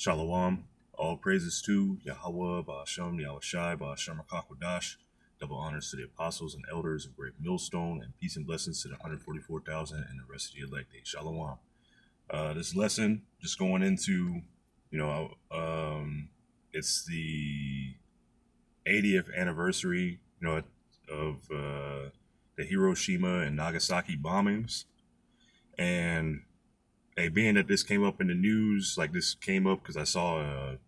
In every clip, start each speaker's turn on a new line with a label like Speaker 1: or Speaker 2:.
Speaker 1: Shalom. All praises to Yahweh, Ba'ashem, Yahushai, Ba'ashem HaKakwadash. Double honors to the apostles and elders of Great Millstone, and peace and blessings to the 144,000 and the rest of the elect. Shalom. This lesson, just going into, it's the 80th anniversary, of the Hiroshima and Nagasaki bombings. And being that this came up in the news, like this came up because I saw a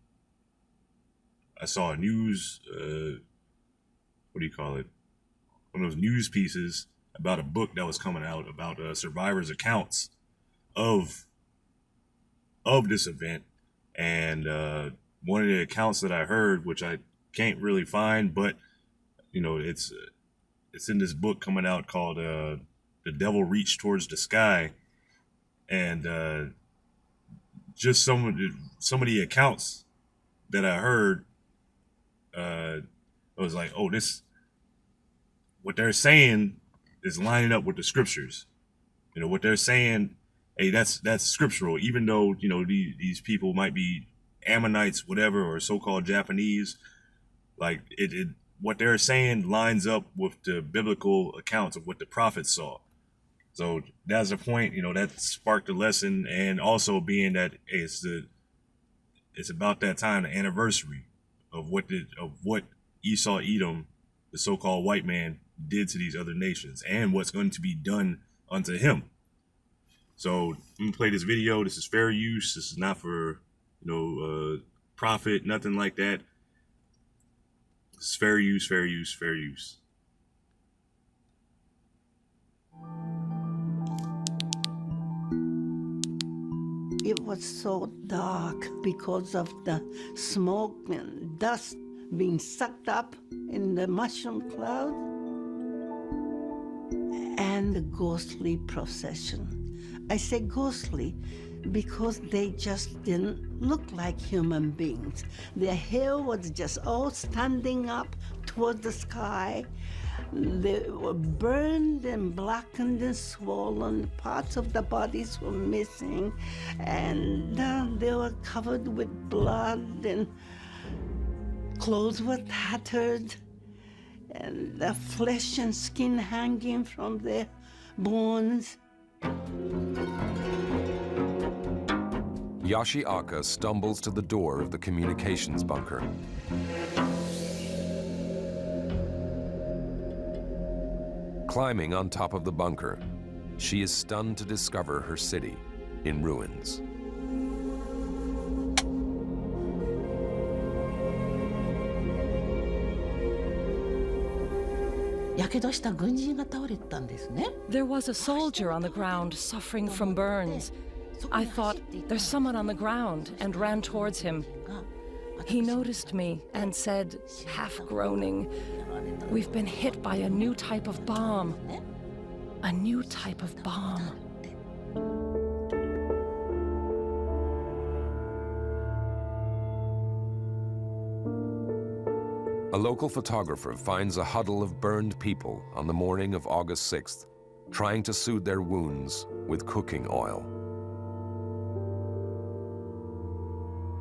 Speaker 1: news, what do you call it? One of those news pieces about a book that was coming out about survivors' accounts of this event. And one of the accounts that I heard, which I can't really find, but it's in this book coming out called "The Devil Reached Towards the Sky," and just some of the accounts that I heard, I was like, oh, what they're saying is lining up with the scriptures. What they're saying, hey, that's scriptural, even though these people might be Ammonites, whatever, or so-called Japanese. Like what they're saying lines up with the biblical accounts of what the prophets saw. So that's the point, that sparked the lesson. And also being that it's about that time, the anniversary of what Esau Edom, the so-called white man, did to these other nations and what's going to be done unto him. So I'm gonna play this video. This is fair use. This is not for profit, nothing like that. It's fair use, fair use, fair use.
Speaker 2: It was so dark because of the smoke and dust being sucked up in the mushroom cloud, and the ghostly procession. I say ghostly because they just didn't look like human beings. Their hair was just all standing up toward the sky. They were burned and blackened and swollen. Parts of the bodies were missing, and they were covered with blood, and clothes were tattered, and the flesh and skin hanging from their bones.
Speaker 3: Yoshiaka stumbles to the door of the communications bunker. Climbing on top of the bunker, she is stunned to discover her city in ruins.
Speaker 4: There was a soldier on the ground suffering from burns. I thought, there's someone on the ground, and ran towards him. He noticed me and said, half groaning, "We've been hit by a new type of bomb." A new type of bomb.
Speaker 3: A local photographer finds a huddle of burned people on the morning of August 6th, trying to soothe their wounds with cooking oil.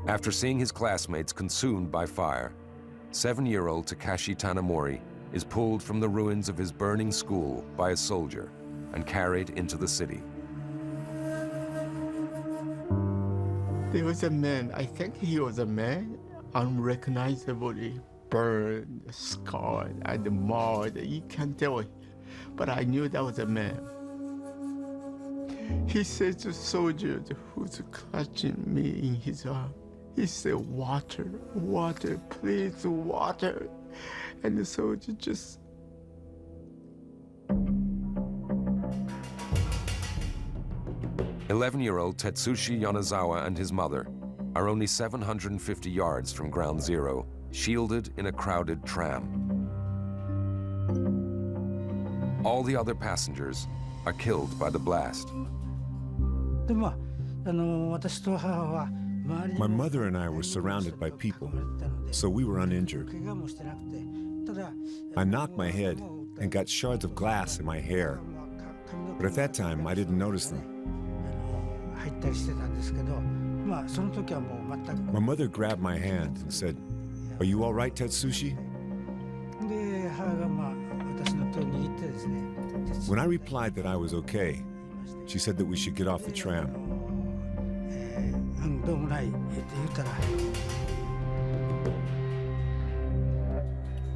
Speaker 3: After seeing his classmates consumed by fire, 7-year-old Takashi Tanamori is pulled from the ruins of his burning school by a soldier and carried into the city.
Speaker 5: There was a man, I think he was a man, unrecognizably burned, scarred, and marred. You can't tell, but I knew that was a man. He said to soldiers who's clutching me in his arm, he said, "Water, water, please, water." And the soldier just...
Speaker 3: "11-year-old Tetsushi Yonezawa and his mother are only 750 yards from ground zero, shielded in a crowded tram. All the other passengers are killed by the blast.
Speaker 6: My mother and I were surrounded by people, so we were uninjured. I knocked my head and got shards of glass in my hair, but at that time I didn't notice them. My mother grabbed my hand and said, "Are you all right, Tetsushi?" When I replied that I was okay, she said that we should get off the tram.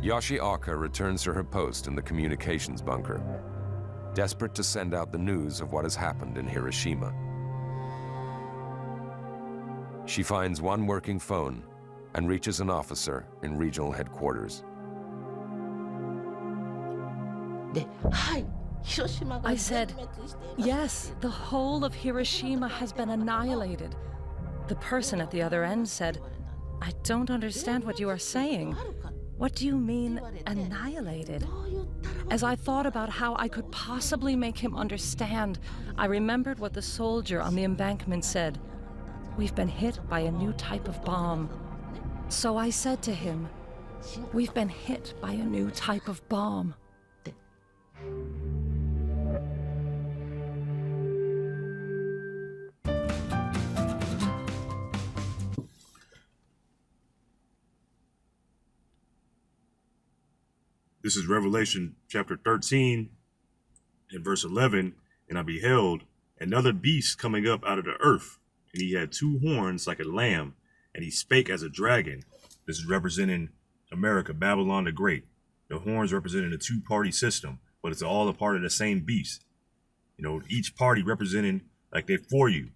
Speaker 3: Yoshiaka returns to her post in the communications bunker, desperate to send out the news of what has happened in Hiroshima. She finds one working phone and reaches an officer in regional headquarters.
Speaker 4: I said, yes, the whole of Hiroshima has been annihilated. The person at the other end said, I don't understand what you are saying. What do you mean, annihilated? As I thought about how I could possibly make him understand, I remembered what the soldier on the embankment said. We've been hit by a new type of bomb. So I said to him, we've been hit by a new type of bomb.
Speaker 1: This is Revelation chapter 13 and verse 11. And I beheld another beast coming up out of the earth, and he had two horns like a lamb, and he spake as a dragon. This is representing America, Babylon the Great. The horns representing a two-party system, but it's all a part of the same beast. You know, each party representing like they're for you.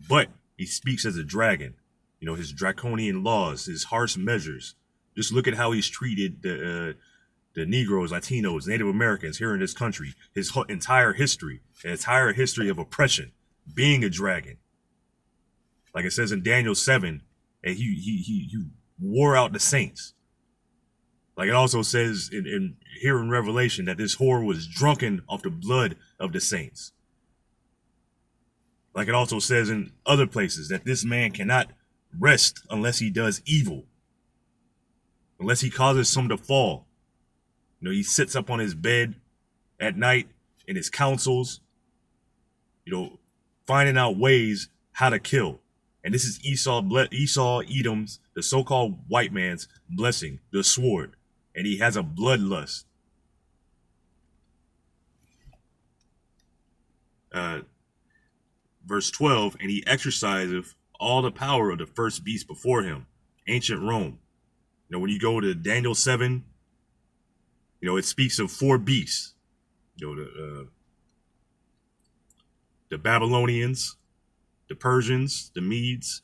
Speaker 1: But he speaks as a dragon. You know, his draconian laws, his harsh measures. Just look at how he's treated the Negroes, Latinos, Native Americans here in this country. His entire history of oppression, being a dragon. Like it says in Daniel 7, and he wore out the saints. Like it also says here in Revelation that this whore was drunken off the blood of the saints. Like it also says in other places that this man cannot rest unless he does evil, unless he causes some to fall. You know, he sits up on his bed at night in his councils, you know, finding out ways how to kill. And this is Esau, Edom's, the so-called white man's blessing, the sword. And he has a bloodlust. Verse 12, and he exerciseth all the power of the first beast before him, ancient Rome. You know, when you go to Daniel 7, you know, it speaks of four beasts. You know, the Babylonians, the Persians, the Medes,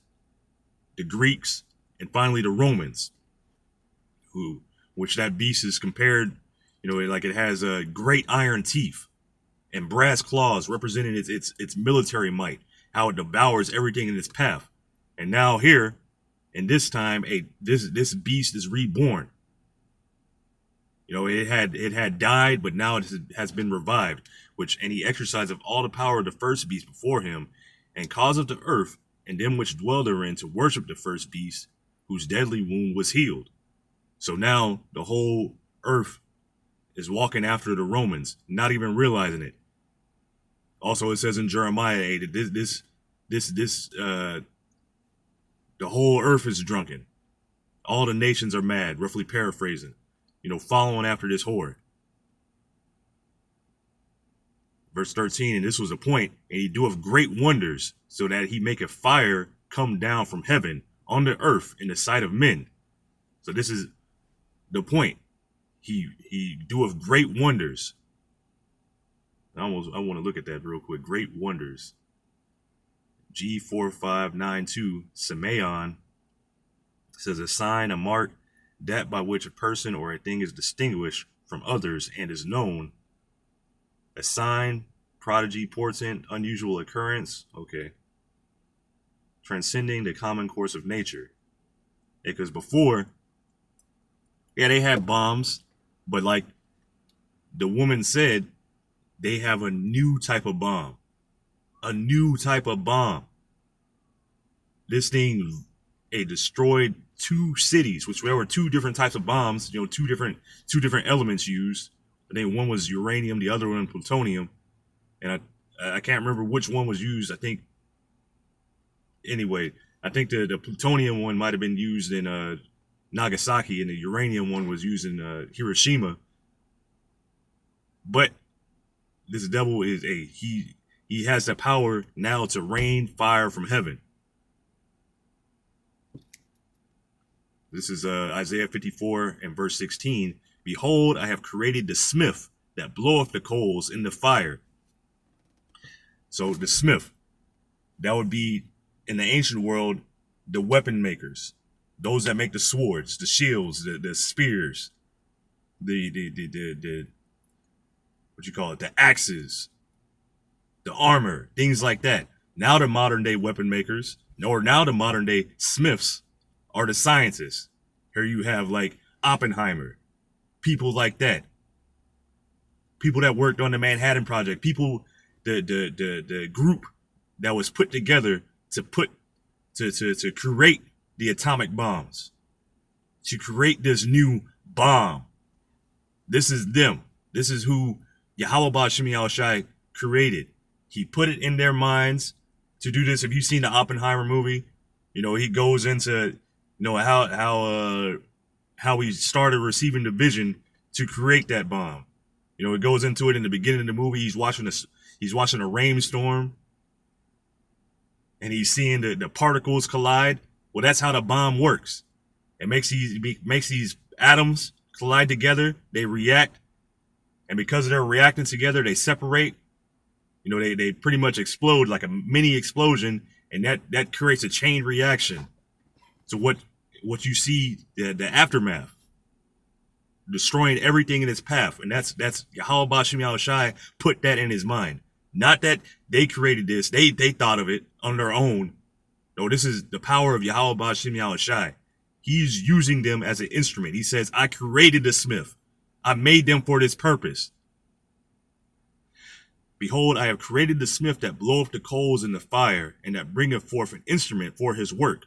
Speaker 1: the Greeks, and finally the Romans, which that beast is compared, you know, like it has great iron teeth and brass claws representing its military might, how it devours everything in its path. And now here, in this time, this beast is reborn. You know, it had died, but now it has been revived, and he exerciseth all the power of the first beast before him, and causeth the earth and them which dwell therein to worship the first beast, whose deadly wound was healed. So now the whole earth is walking after the Romans, not even realizing it. Also, it says in Jeremiah 8 that the whole earth is drunken. All the nations are mad, roughly paraphrasing. You know, following after this whore. Verse 13, and this was a point, and he doeth great wonders, so that he maketh fire come down from heaven on the earth in the sight of men. So this is the point. He doeth great wonders. I want to look at that real quick. Great wonders. G4592 Simeon says a sign, a mark, that by which a person or a thing is distinguished from others and is known. A sign, prodigy, portent, unusual occurrence. Okay. Transcending the common course of nature. Because before, yeah, they had bombs, but like the woman said, they have a new type of bomb. A new type of bomb. This thing, it destroyed 2 cities, which there were 2 different types of bombs, you know, two different elements used. I think one was uranium, the other one plutonium. And I can't remember which one was used. I think anyway, I think the plutonium one might have been used in Nagasaki, and the uranium one was used in Hiroshima. But this devil is he has the power now to rain fire from heaven. This is Isaiah 54 and verse 16. Behold, I have created the smith that bloweth the coals in the fire. So the smith, that would be in the ancient world, the weapon makers, those that make the swords, the shields, the spears, the what you call it, the axes, the armor, things like that. Now the modern day weapon makers, or now the modern day smiths, are the scientists. Here you have like Oppenheimer, people like that, people that worked on the Manhattan Project, people, the group that was put together to create the atomic bombs, to create this new bomb. This is them. This is who Yahweh Ba'Shem Yahushai created. He put it in their minds to do this. If you've seen the Oppenheimer movie, he goes into how he started receiving the vision to create that bomb. It goes into it in the beginning of the movie. He's watching a rainstorm, and he's seeing the particles collide. Well, that's how the bomb works. It makes these atoms collide together. They react, and because they're reacting together, they separate. They pretty much explode like a mini explosion, and that creates a chain reaction. So what you see, the aftermath, destroying everything in its path, and that's Yahweh Ba'Shem Yahushai put that in his mind. Not that they created this, they thought of it on their own. No, this is the power of Yahweh Ba'Shem Yahushai. He's using them as an instrument. He says, I created the smith. I made them for this purpose. Behold, I have created the smith that bloweth the coals in the fire, and that bringeth forth an instrument for his work.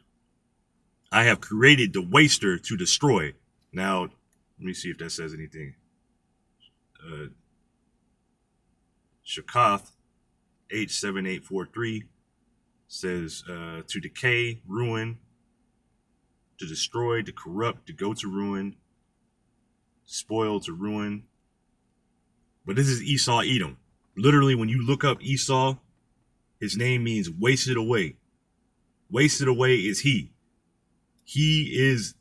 Speaker 1: I have created the waster to destroy. Now, let me see if that says anything. Shakath H7843 says to decay, ruin, to destroy, to corrupt, to go to ruin, spoil, to ruin. But this is Esau Edom. Literally, when you look up Esau, his name means wasted away. Wasted away is he. He is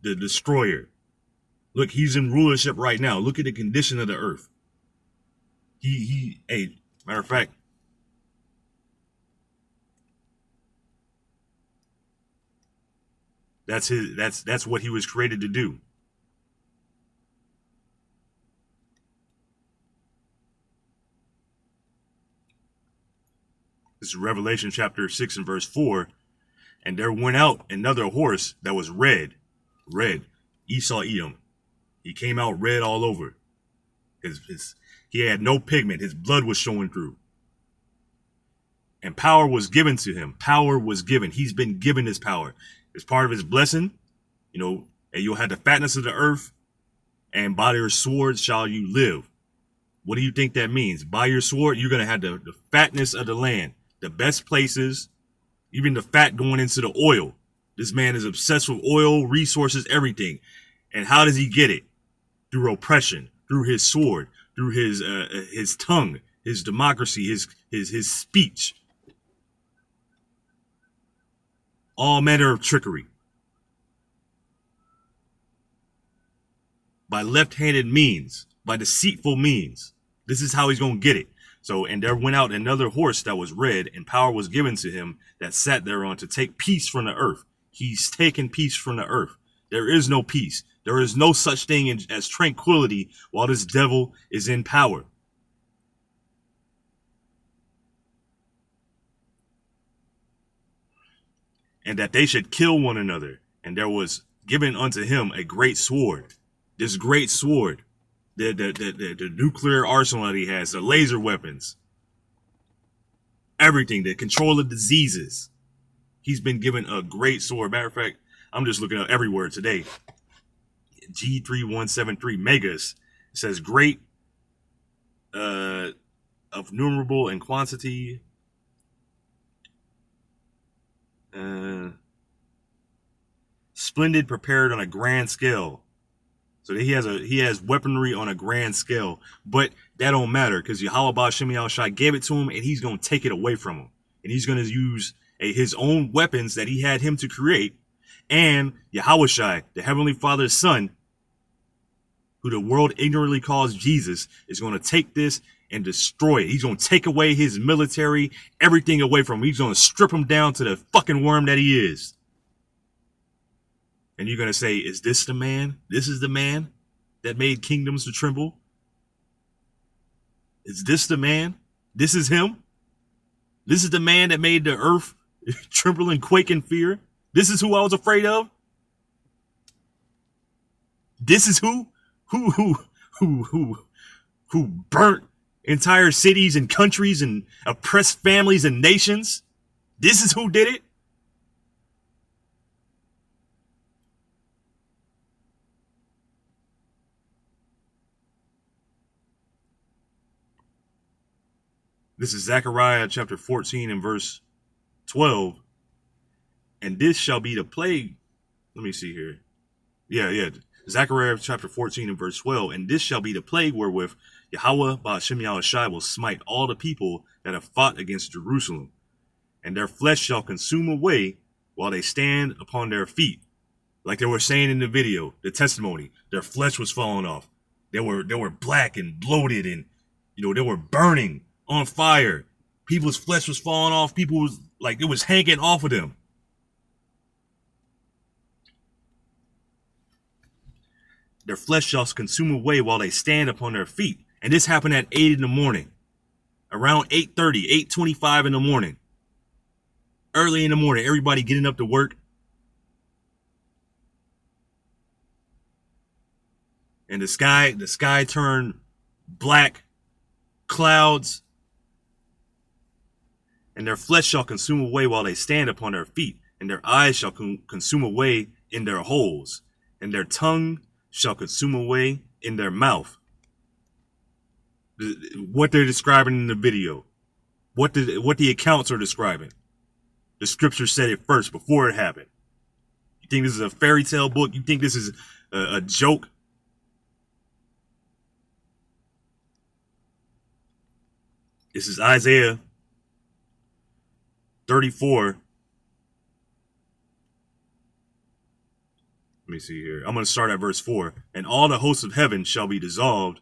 Speaker 1: the destroyer. Look, he's in rulership right now. Look at the condition of the earth. Hey, matter of fact, that's what he was created to do. This is Revelation chapter 6 and verse 4. And there went out another horse that was red, Esau Edom. He came out red all over. He had no pigment. His blood was showing through. And power was given to him. Power was given. He's been given this power. It's part of his blessing. And you'll have the fatness of the earth, and by your sword shall you live. What do you think that means? By your sword, you're going to have the fatness of the land, the best places, even the fat going into the oil. This man is obsessed with oil, resources, everything. And how does he get it? Through oppression, through his sword, through his tongue, his democracy, his speech. All manner of trickery. By left-handed means, by deceitful means. This is how he's going to get it. So, and there went out another horse that was red, and power was given to him that sat thereon to take peace from the earth. He's taken peace from the earth. There is no peace. There is no such thing as tranquility while this devil is in power. And that they should kill one another. And there was given unto him a great sword. This great sword. The nuclear arsenal that he has, the laser weapons, everything, the control of diseases. He's been given a great sword. Matter of fact, I'm just looking up every word today. G3173 megas. It says great, of numerable and quantity. Uh, Splendid, prepared on a grand scale. So he has weaponry on a grand scale, but that don't matter because Yahweh Ba'Shem Yahushai gave it to him, and he's gonna take it away from him, and he's gonna use his own weapons that he had him to create, and Yahushai, the Heavenly Father's Son, who the world ignorantly calls Jesus, is gonna take this and destroy it. He's gonna take away his military, everything away from him. He's gonna strip him down to the fucking worm that he is. And you're going to say, is this the man? This is the man that made kingdoms to tremble? Is this the man? This is him? This is the man that made the earth tremble and quake in fear? This is who I was afraid of? This is who burnt entire cities and countries and oppressed families and nations? This is who did it? This is Zechariah chapter 14 and verse 12. And this shall be the plague. Let me see here. Yeah. Zechariah chapter 14 and verse 12. And this shall be the plague wherewith Yahweh Ba'Shem Yahushai will smite all the people that have fought against Jerusalem. And their flesh shall consume away while they stand upon their feet. Like they were saying in the video, the testimony, their flesh was falling off. They were black and bloated, and they were burning on fire. People's flesh was falling off. People was like, it was hanging off of them. Their flesh shall consume away while they stand upon their feet. And this happened at 8 in the morning. Around 8:30, 8:25 in the morning. Early in the morning, everybody getting up to work. And the sky turned black clouds. And their flesh shall consume away while they stand upon their feet, and their eyes shall consume away in their holes, and their tongue shall consume away in their mouth. What they're describing in the video, what the accounts are describing. The scripture said it first before it happened. You think this is a fairy tale book? You think this is a joke? This is Isaiah 34. Let me see here. I'm going to start at verse 4. And all the hosts of heaven shall be dissolved,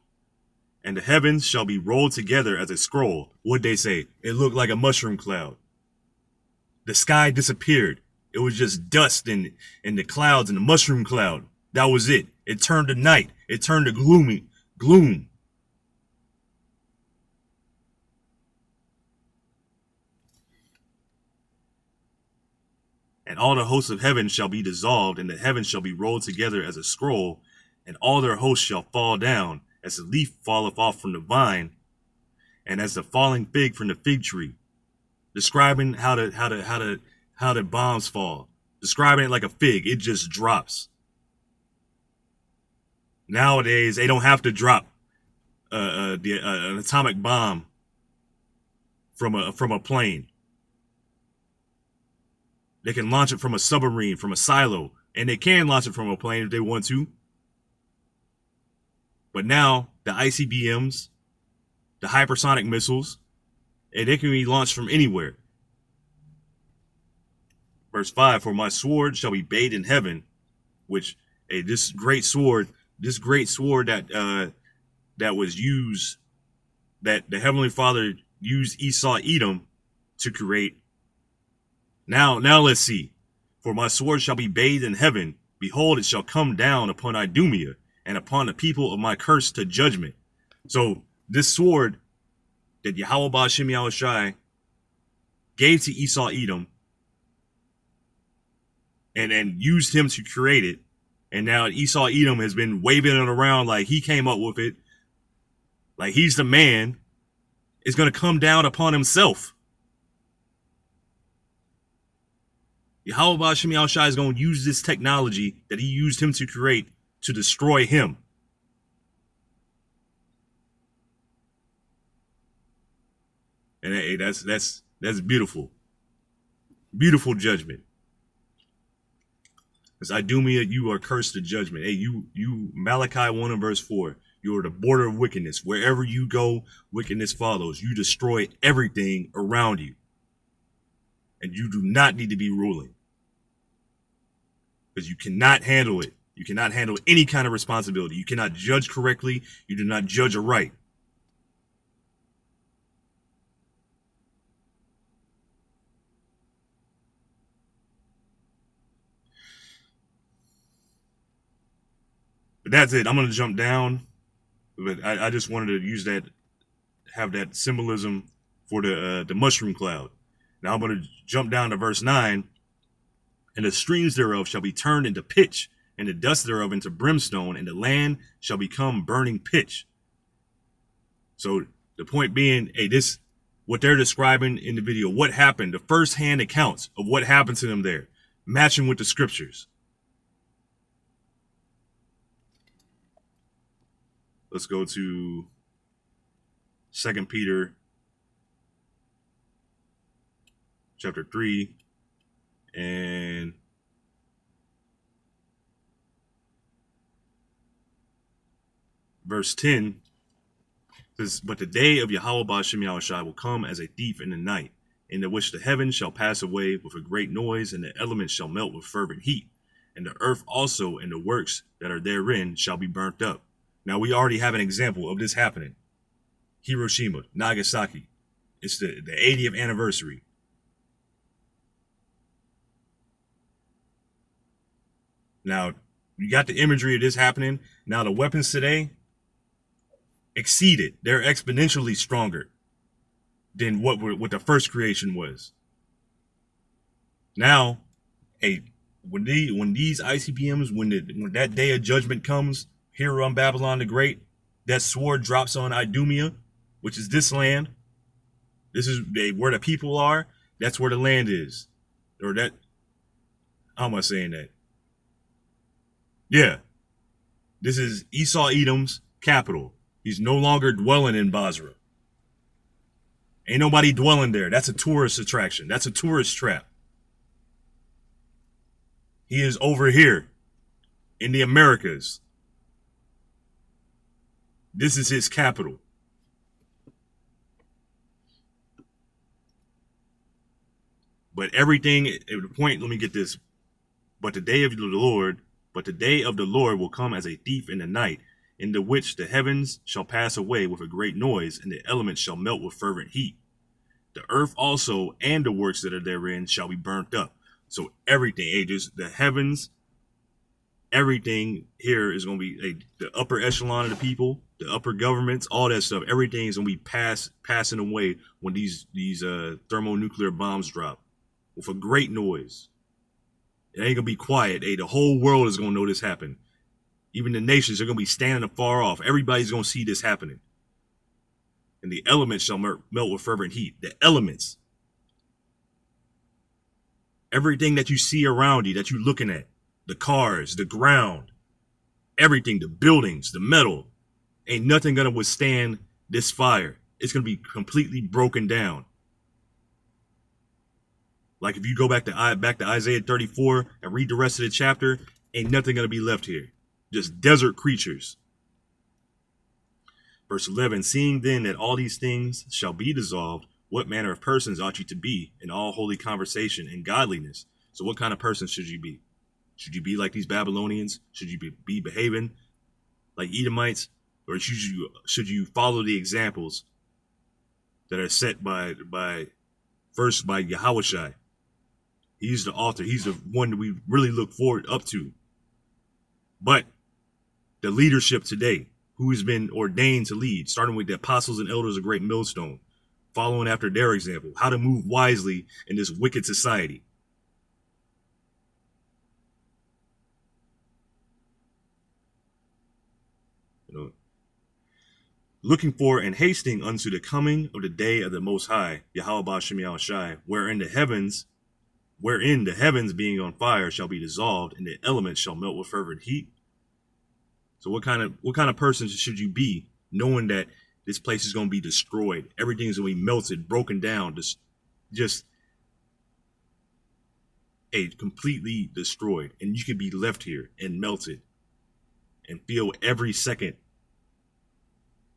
Speaker 1: and the heavens shall be rolled together as a scroll. What'd they say? It looked like a mushroom cloud. The sky disappeared. It was just dust and the clouds and the mushroom cloud. That was it. It turned to night. It turned to gloom. And all the hosts of heaven shall be dissolved, and the heavens shall be rolled together as a scroll, and all their hosts shall fall down, as the leaf falleth off from the vine, and as the falling fig from the fig tree. Describing how the bombs fall. Describing it like a fig, it just drops. Nowadays, they don't have to drop an atomic bomb from a plane. They can launch it from a submarine, from a silo, and they can launch it from a plane if they want to. But now, the ICBMs, the hypersonic missiles, and they can be launched from anywhere. Verse 5, for my sword shall be bathed in heaven, which, this great sword that was used, that the Heavenly Father used Esau Edom to create. Now let's see. For my sword shall be bathed in heaven. Behold, it shall come down upon Idumea and upon the people of my curse to judgment. So this sword that Yahweh Ba'Shem Yahushai gave to Esau Edom and used him to create it. And now Esau Edom has been waving it around like he came up with it. Like he's the man. It's going to come down upon himself. Yahweh Ba'Shem Yahushai is going to use this technology that he used him to create to destroy him. And hey, that's beautiful. Beautiful judgment. Because Idumea, you are cursed to judgment. Hey, you Malachi 1 and verse 4. You are the border of wickedness. Wherever you go, wickedness follows. You destroy everything around you. And you do not need to be ruling. Because you cannot handle it. You cannot handle any kind of responsibility. You cannot judge correctly. You do not judge aright. But that's it. I'm going to jump down. But I just wanted to use that, have that symbolism for the mushroom cloud. Now I'm going to jump down to verse 9. And the streams thereof shall be turned into pitch, and the dust thereof into brimstone, and the land shall become burning pitch. So the point being, hey, this, what they're describing in the video, what happened, the first-hand accounts of what happened to them there, matching with the scriptures. Let's go to 2 Peter chapter 3 and verse 10 says, but the day of Yahweh Ba'ashem Yahushai will come as a thief in the night, in the which the heavens shall pass away with a great noise, and the elements shall melt with fervent heat, and the earth also and the works that are therein shall be burnt up. Now we already have an example of this happening. Hiroshima, Nagasaki. It's the 80th anniversary. Now, you got the imagery of this happening. Now the weapons today exceeded. They're exponentially stronger than what the first creation was. Now, hey, when these ICBMs, when that day of judgment comes here on Babylon the Great, that sword drops on Idumea, which is this land. This is where the people are. That's where the land is. Or that, how am I saying that? Yeah. This is Esau Edom's capital. He's no longer dwelling in Basra. Ain't nobody dwelling there. That's a tourist attraction. That's a tourist trap. He is over here in the Americas. This is his capital. But everything, at the point, let me get this. But the day of the Lord will come as a thief in the night, in the which the heavens shall pass away with a great noise, and the elements shall melt with fervent heat. The earth also and the works that are therein shall be burnt up. So everything, ages, the heavens, everything here is going to be the upper echelon of the people, the upper governments, all that stuff. Everything is going to be passing away when these thermonuclear bombs drop with a great noise. It ain't going to be quiet. The whole world is going to know this happened. Even the nations are going to be standing afar off. Everybody's going to see this happening. And the elements shall melt with fervent heat. The elements. Everything that you see around you, that you're looking at. The cars, the ground, everything, the buildings, the metal. Ain't nothing going to withstand this fire. It's going to be completely broken down. Like if you go back to Isaiah 34 and read the rest of the chapter, ain't nothing going to be left here. Just desert creatures. Verse 11, seeing then that all these things shall be dissolved, what manner of persons ought you to be in all holy conversation and godliness? So what kind of person should you be? Should you be like these Babylonians? Should you be behaving like Edomites? Or should you follow the examples that are set by Yahushai? He's the author. He's the one that we really look forward up to. But the leadership today, who has been ordained to lead, starting with the apostles and elders of Great Millstone, following after their example, how to move wisely in this wicked society. Looking for and hasting unto the coming of the day of the Most High, Yahweh Ba'ashem Yahushai, wherein the heavens being on fire shall be dissolved, and the elements shall melt with fervent heat. So what kind of person should you be, knowing that this place is going to be destroyed, everything's going to be melted, broken down, just completely destroyed, and you could be left here and melted and feel every second,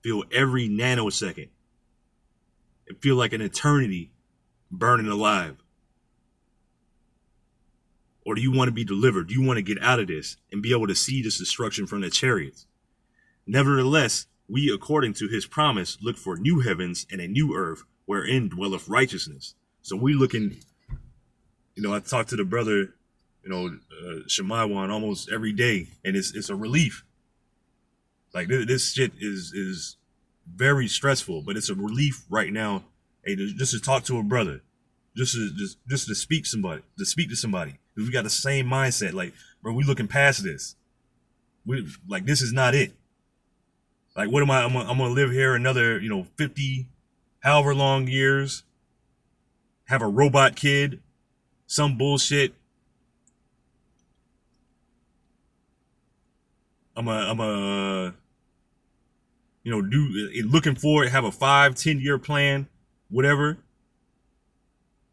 Speaker 1: feel every nanosecond, and feel like an eternity burning alive? Or do you want to be delivered? Do you want to get out of this and be able to see this destruction from the chariots? Nevertheless, we, according to his promise, look for new heavens and a new earth wherein dwelleth righteousness. So we looking, I talk to the brother, Shemaiwan almost every day, and it's a relief. Like this shit is very stressful, but it's a relief right now. Hey, just to talk to a brother, just to speak to somebody. We got the same mindset. Like, bro, we looking past this. This is not it. Like, what am I? I'm gonna live here another 50, however long years. Have a robot kid, some bullshit. I'm a looking for it, have a 5-10 year plan, whatever.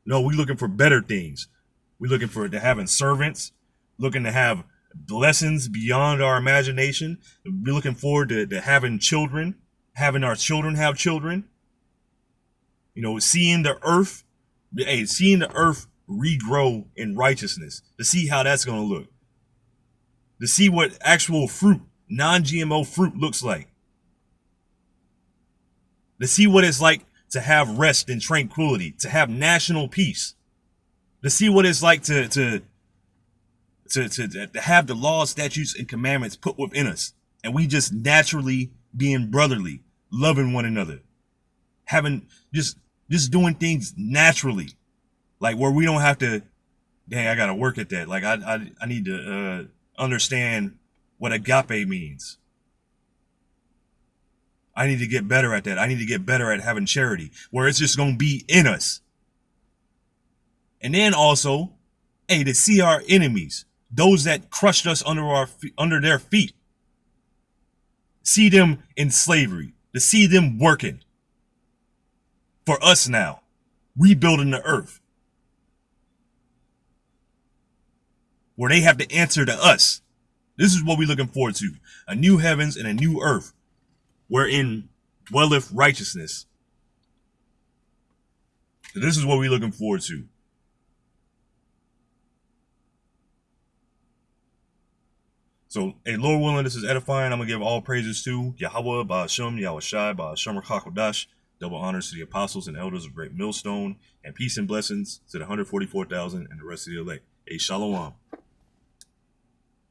Speaker 1: No, we looking for better things. We looking for to having servants, looking to have blessings beyond our imagination. We're looking forward to having children, having our children have children. Seeing the earth regrow in righteousness, to see how that's going to look, to see what actual fruit, non-GMO fruit looks like, to see what it's like to have rest and tranquility, to have national peace, to see what it's like to have the laws, statutes, and commandments put within us, and we just naturally being brotherly, loving one another, having just doing things naturally, like where we don't have to, dang, I gotta work at that. Like I need to understand what agape means. I need to get better at that. I need to get better at having charity, where it's just gonna be in us. And then also, to see our enemies, those that crushed us under their feet, see them in slavery, to see them working for us now, rebuilding the earth, where they have to answer to us. This is what we're looking forward to: a new heavens and a new earth, wherein dwelleth righteousness. So this is what we're looking forward to. So, Lord willing, this is edifying. I'm going to give all praises to Yahweh, Ba'ashem, Yahushai, Ba'ashem, Rakakodash. Double honors to the apostles and elders of Great Millstone, and peace and blessings to the 144,000 and the rest of the elect. Shalom.